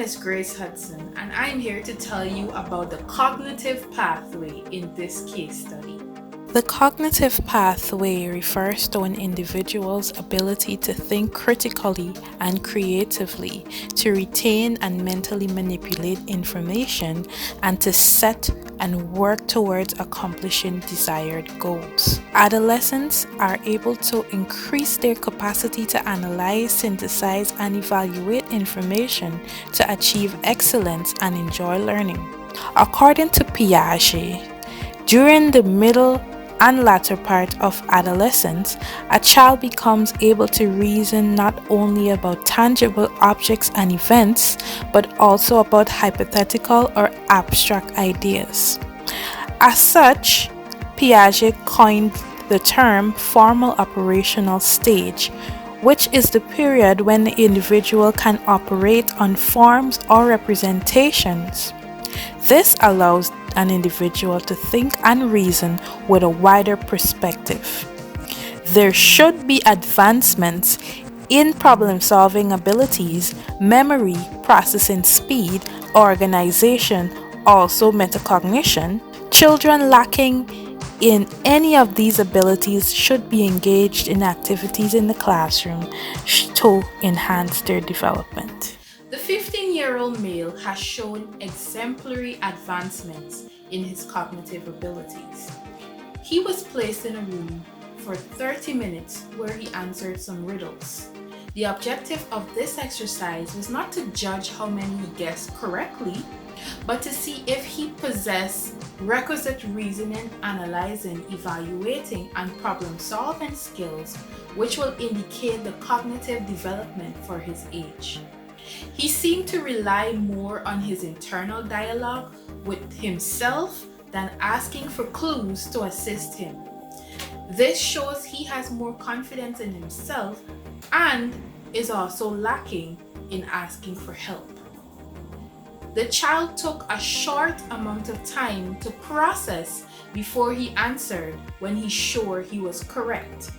is Grace Hudson, and I'm here to tell you about the cognitive pathway in this case study. The cognitive pathway refers to an individual's ability to think critically and creatively, to retain and mentally manipulate information, and to set and work towards accomplishing desired goals. Adolescents are able to increase their capacity to analyze, synthesize, and evaluate information to achieve excellence and enjoy learning. According to Piaget, during the middle and latter part of adolescence, a child becomes able to reason not only about tangible objects and events, but also about hypothetical or abstract ideas. As such, Piaget coined the term formal operational stage, which is the period when the individual can operate on forms or representations. This allows an individual to think and reason with a wider perspective. There should be advancements in problem solving abilities, memory, processing speed, organization, also metacognition. Children lacking in any of these abilities should be engaged in activities in the classroom to enhance their development. The 15-year-old male has shown exemplary advancements in his cognitive abilities. He was placed in a room for 30 minutes where he answered some riddles. The objective of this exercise was not to judge how many he guessed correctly, but to see if he possessed requisite reasoning, analyzing, evaluating, and problem-solving skills, which will indicate the cognitive development for his age. He seemed to rely more on his internal dialogue with himself than asking for clues to assist him. This shows he has more confidence in himself and is also lacking in asking for help. The child took a short amount of time to process before he answered when he's sure he was correct.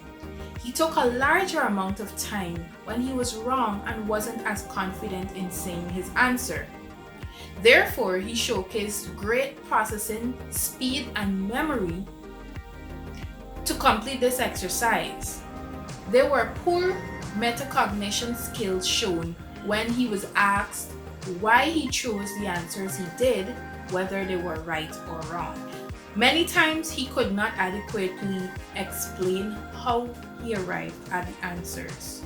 He took a larger amount of time when he was wrong and wasn't as confident in saying his answer. Therefore, he showcased great processing, speed, and memory to complete this exercise. There were poor metacognition skills shown when he was asked why he chose the answers he did, whether they were right or wrong. Many times he could not adequately explain how he arrived at the answers.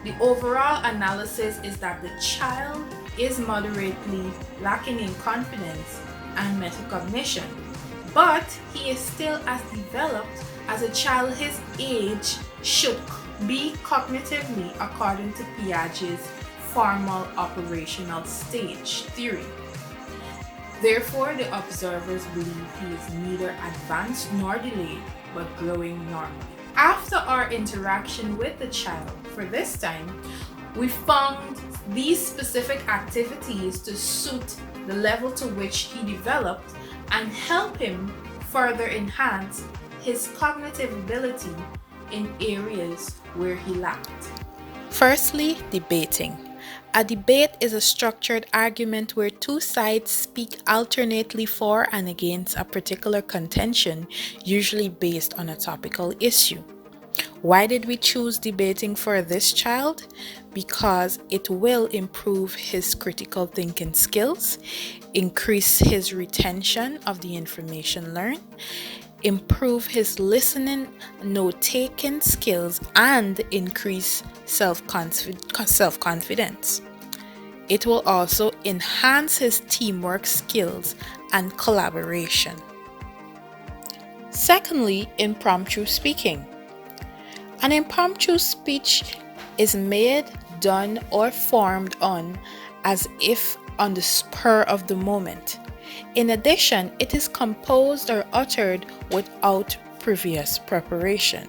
The overall analysis is that the child is moderately lacking in confidence and metacognition, but he is still as developed as a child his age should be cognitively according to Piaget's formal operational stage theory. Therefore, the observers believe he is neither advanced nor delayed, but growing normally. After our interaction with the child for this time, we found these specific activities to suit the level to which he developed and help him further enhance his cognitive ability in areas where he lacked. Firstly, debating. A debate is a structured argument where two sides speak alternately for and against a particular contention, usually based on a topical issue. Why did we choose debating for this child? Because it will improve his critical thinking skills, increase his retention of the information learned, improve his listening, note-taking skills, and increase self-confidence. It will also enhance his teamwork skills and collaboration. Secondly, impromptu speaking. An impromptu speech is made, done, or formed on as if on the spur of the moment. In addition, it is composed or uttered without previous preparation.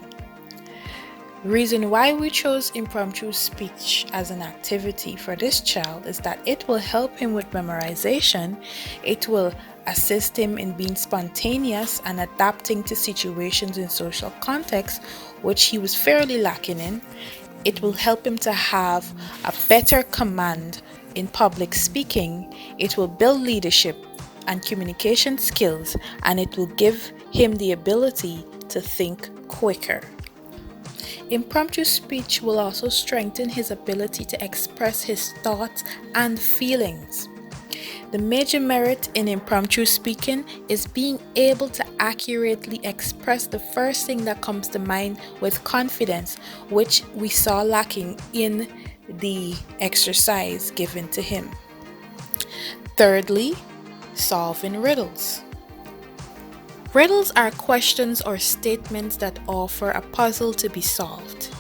Reason why we chose impromptu speech as an activity for this child is that it will help him with memorization, it will assist him in being spontaneous and adapting to situations in social contexts which he was fairly lacking in. It will help him to have a better command in public speaking, it will build leadership and communication skills, and it will give him the ability to think quicker. Impromptu speech will also strengthen his ability to express his thoughts and feelings. The major merit in impromptu speaking is being able to accurately express the first thing that comes to mind with confidence, which we saw lacking in the exercise given to him. Thirdly, solving riddles. Riddles are questions or statements that offer a puzzle to be solved.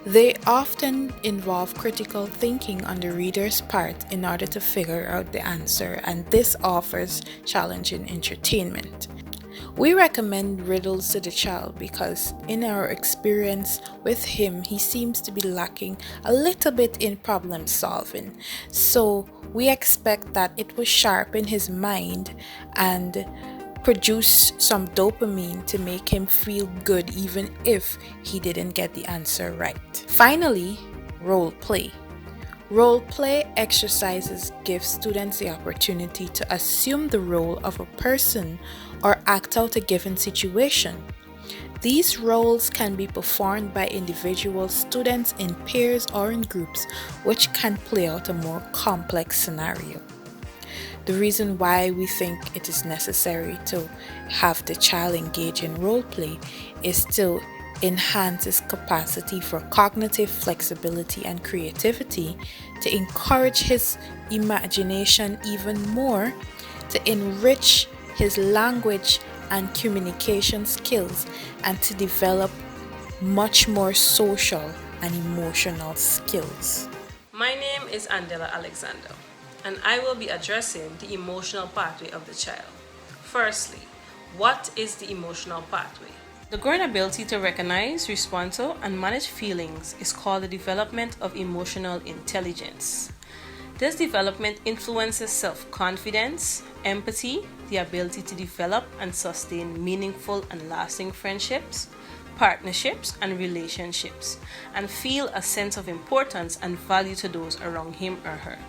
They often involve critical thinking on the reader's part in order to figure out the answer, and this offers challenging entertainment. We recommend riddles to the child because, in our experience with him, he seems to be lacking a little bit in problem solving. So, we expect that it will sharpen his mind and produce some dopamine to make him feel good even if he didn't get the answer right. Finally, role play. Role play exercises give students the opportunity to assume the role of a person or act out a given situation. These roles can be performed by individual students in pairs or in groups, which can play out a more complex scenario. The reason why we think it is necessary to have the child engage in role play is to enhance his capacity for cognitive flexibility and creativity, to encourage his imagination even more, to enrich his language and communication skills, and to develop much more social and emotional skills. My name is Andela Alexander, and I will be addressing the emotional pathway of the child. Firstly, what is the emotional pathway? The growing ability to recognize, respond to, and manage feelings is called the development of emotional intelligence. This development influences self-confidence, empathy, the ability to develop and sustain meaningful and lasting friendships, partnerships, and relationships, and feel a sense of importance and value to those around him or her.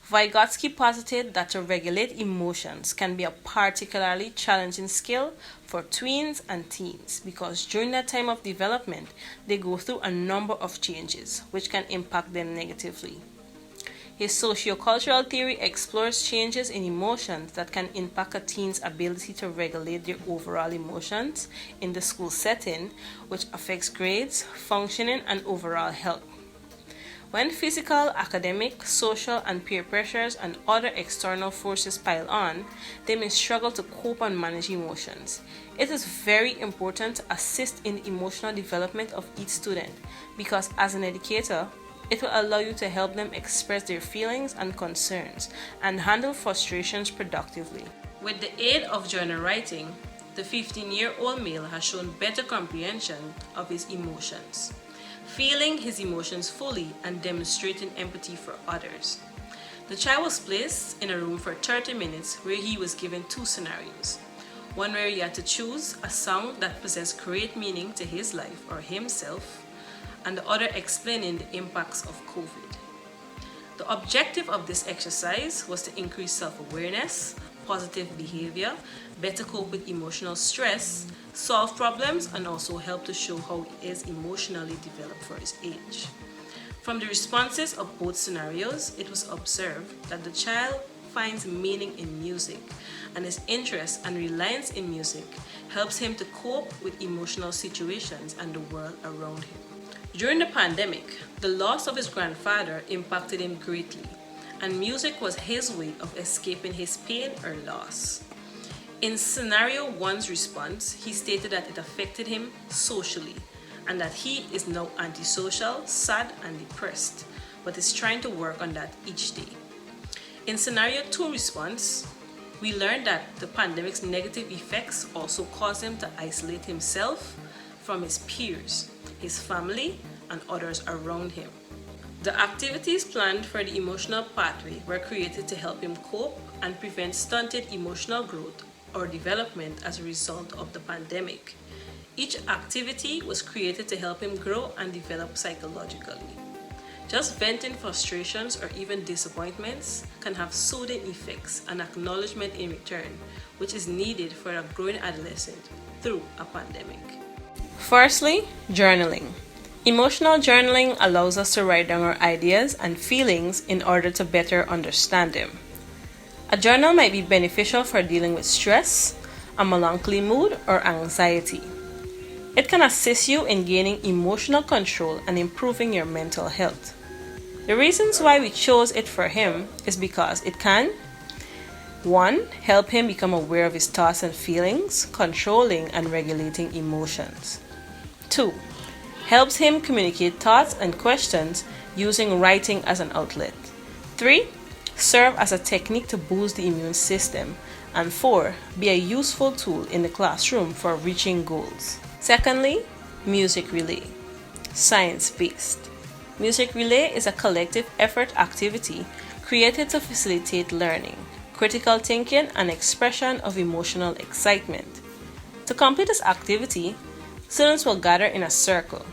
Vygotsky posited that to regulate emotions can be a particularly challenging skill for tweens and teens because during that time of development, they go through a number of changes which can impact them negatively. His sociocultural theory explores changes in emotions that can impact a teen's ability to regulate their overall emotions in the school setting, which affects grades, functioning, and overall health. When physical, academic, social, and peer pressures and other external forces pile on, they may struggle to cope and manage emotions. It is very important to assist in the emotional development of each student because as an educator, it will allow you to help them express their feelings and concerns and handle frustrations productively. With the aid of journal writing, the 15-year-old male has shown better comprehension of his emotions, feeling his emotions fully and demonstrating empathy for others. The child was placed in a room for 30 minutes where he was given two scenarios. One where he had to choose a song that possessed great meaning to his life or himself, and the other explaining the impacts of COVID. The objective of this exercise was to increase self-awareness, positive behavior, better cope with emotional stress, solve problems, and also help to show how he is emotionally developed for his age. From the responses of both scenarios, it was observed that the child finds meaning in music, and his interest and reliance in music helps him to cope with emotional situations and the world around him. During the pandemic, the loss of his grandfather impacted him greatly, and music was his way of escaping his pain or loss. In scenario 1's response, he stated that it affected him socially and that he is now antisocial, sad, and depressed, but is trying to work on that each day. In scenario 2 response, we learned that the pandemic's negative effects also caused him to isolate himself from his peers, his family, and others around him. The activities planned for the emotional pathway were created to help him cope and prevent stunted emotional growth or development as a result of the pandemic. Each activity was created to help him grow and develop psychologically. Just venting frustrations or even disappointments can have soothing effects and acknowledgement in return, which is needed for a growing adolescent through a pandemic. Firstly, journaling. Emotional journaling allows us to write down our ideas and feelings in order to better understand them. A journal might be beneficial for dealing with stress, a melancholy mood, or anxiety. It can assist you in gaining emotional control and improving your mental health. The reasons why we chose it for him is because it can 1. Help him become aware of his thoughts and feelings, controlling and regulating emotions. 2. Helps him communicate thoughts and questions using writing as an outlet. 3. Serve as a technique to boost the immune system. And 4. Be a useful tool in the classroom for reaching goals. Secondly, music relay. Science-based. Music relay is a collective effort activity created to facilitate learning, critical thinking, and expression of emotional excitement. To complete this activity, students will gather in a circle.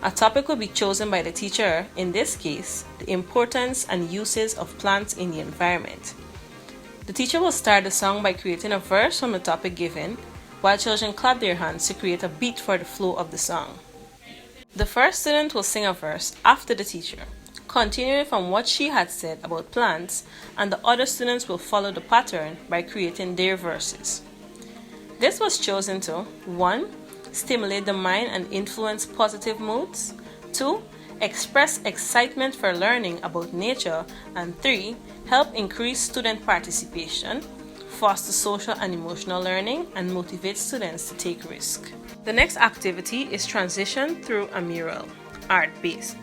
A topic will be chosen by the teacher, in this case, the importance and uses of plants in the environment. The teacher will start the song by creating a verse from the topic given, while children clap their hands to create a beat for the flow of the song. The first student will sing a verse after the teacher, continuing from what she had said about plants, and the other students will follow the pattern by creating their verses. This was chosen to 1. Stimulate the mind and influence positive moods. 2. Express excitement for learning about nature. And 3. Help increase student participation, foster social and emotional learning, and motivate students to take risks. The next activity is Transition Through a Mural, art-based.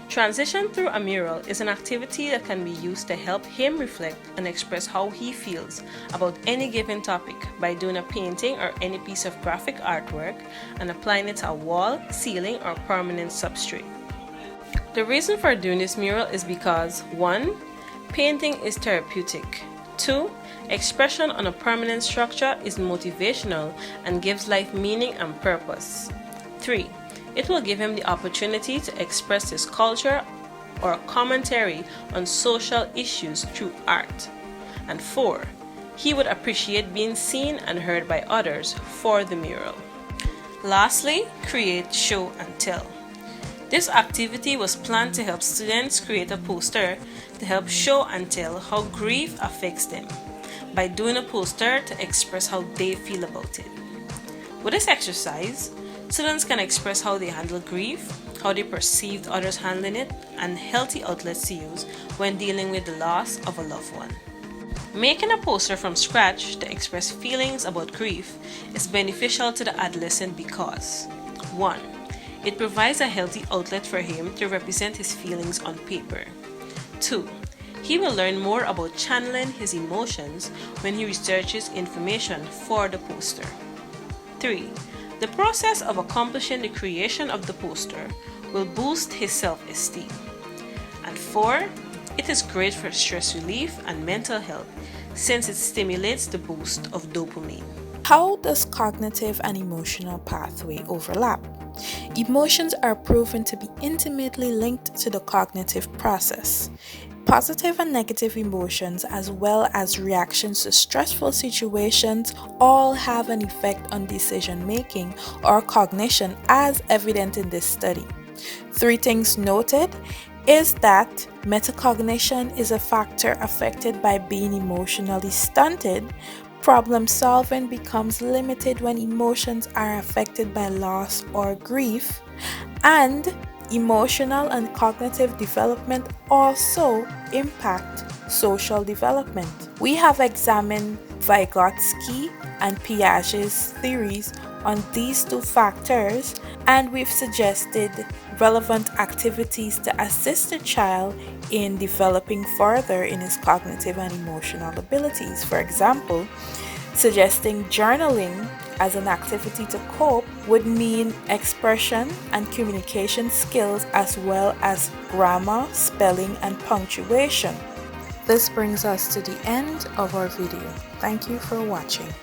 Transition Through a Mural is an activity that can be used to help him reflect and express how he feels about any given topic by doing a painting or any piece of graphic artwork and applying it to a wall, ceiling, or permanent substrate. The reason for doing this mural is because 1. Painting is therapeutic. 2. Expression on a permanent structure is motivational and gives life meaning and purpose. 3. It will give him the opportunity to express his culture or commentary on social issues through art. And 4. He would appreciate being seen and heard by others for the mural. Lastly, create show and tell. This activity was planned to help students create a poster to help show and tell how grief affects them by doing a poster to express how they feel about it. With this exercise, students can express how they handle grief, how they perceived others handling it, and healthy outlets to use when dealing with the loss of a loved one. Making a poster from scratch to express feelings about grief is beneficial to the adolescent because 1. It provides a healthy outlet for him to represent his feelings on paper. 2. He will learn more about channeling his emotions when he researches information for the poster. 3. The process of accomplishing the creation of the poster will boost his self-esteem. And 4. It is great for stress relief and mental health since it stimulates the boost of dopamine. How does cognitive and emotional pathway overlap? Emotions are proven to be intimately linked to the cognitive process. Positive and negative emotions, as well as reactions to stressful situations, all have an effect on decision making or cognition, as evident in this study. 3 things noted is that metacognition is a factor affected by being emotionally stunted. Problem solving becomes limited when emotions are affected by loss or grief, and emotional and cognitive development also impact social development. We have examined Vygotsky and Piaget's theories on these 2 factors, and we've suggested relevant activities to assist the child in developing further in his cognitive and emotional abilities. For example, suggesting journaling as an activity to cope would mean expression and communication skills as well as grammar, spelling, and punctuation. This brings us to the end of our video. Thank you for watching.